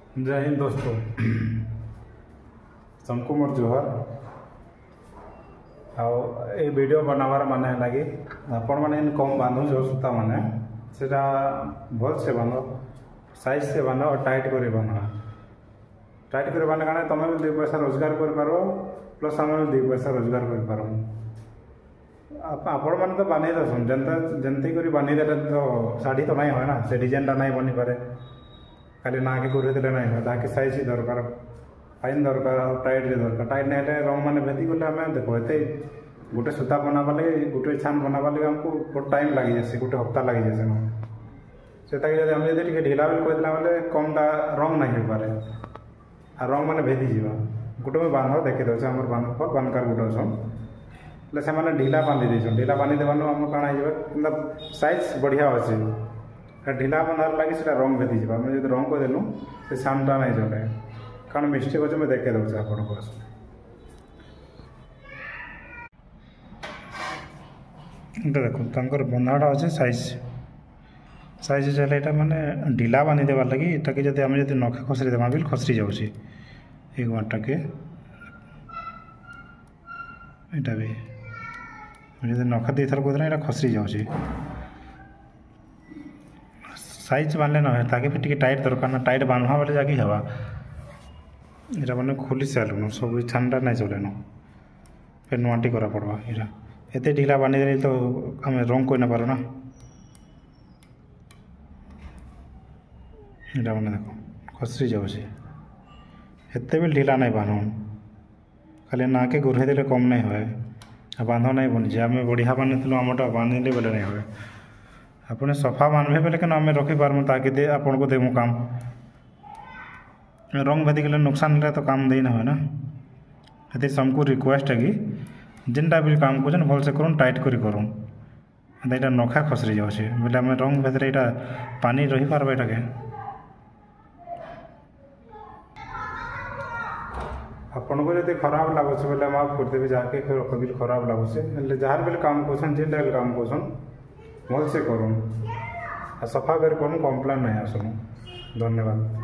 जय हिंद दोस्तों। सबको मोर जोहर। ए वीडियो बनावार माने लगी आपण मैंने कम बांधु जो सूता माने सेटा भल से बांध साइज से बांध और टाइट कर बांध। टाइट कर बांधे कारण तुम भी 2 पैसा रोजगार कर पार प्लस आम 2 पैसा रोजगार कर पार। आपण मैंने तो बांधे दसन जमती कर बांधी देते तो शाढ़ी तो नहीं है ना, से डिजाइनटा नहीं बनी पारे। खाली ना के घूरे देते नहीं ताकि साइज ही दरकार फाइन दरकार टाइट दरकार। टाइट नहीं रंग मैंने भेदी गले आम देख एत गोटे सूता बनावा लगे गोटे छान बनावा लगे आमको बहुत टाइम लगी जाए, गोटे हफ्ता लगी जाए से आम जब ढिला बेल कहला बेले कमटा रंग नहीं हो पारे आ रंग मैंने भेदी जा गोटे मुझे बांध देखी दे आम बांधकार गोटे अच्छे से मैंने ढिला बांधी देन। ढिला बांधी देवान आम कण हो साइज बढ़िया अच्छे ढिला बांधार लगे से रंग भेदी जा। आम जो रंग करदेलु से सामटा नहीं चले कारण मिस्टेक अच्छे मुझे देखे दूसरे आपको। देखो बंधाटा अच्छे साइज साइज चले यहाँ माने ढिला बांधी देवार लगे इटाके जब आम जो नखे खसरी देवा भी खसरी जाऊँगी एक बारटाके यहाँ भी जो नखा 2 थर कहते हैं खसरी जाऊँगी। साइज बांधले ना ताकि फिर टाइट दरकार ना टाइट बांधा बेले जाकि हवा यहाँ मैंने खोली सारूँ सब छानटा नहीं चलेन फिर नुआटी करा पड़वा। यहाँ एत ढिला बांधी दे तो आम रंग कोई ना पार ना। यहाँ मैंने देखो खसरी जाऊँगी एत भी ढिला नहीं बांधन खाली ना के घुरे देले कम नहीं हुए बांध नहीं बनी जाए। आम बढ़िया बांधि आमटा बांधिले बेले नहीं हुए आपने सफा बांधे बेले क्या आम रखिपार ताकि दे आपन को देमु काम रंग भेदी गले नुकसान है तो काम दे ना हुए ना। ये सबको रिक्वेस्ट है कि जिनटा भी काम कर भल से करूँ टाइट करी करूँ यहाँ नखा खसरी जाऊँगी बोले आम रंग भेद यहाँ पानी रही पार्बा यहाँ आपन को जब खराब लगुच बोले माफ करदेवी जहाँके कभी खराब लगुच जार बेले काम कर जिनटा काम कर भल से करूँ सफा कर करूँ कम्प्लेन नहीं आसू। धन्यवाद।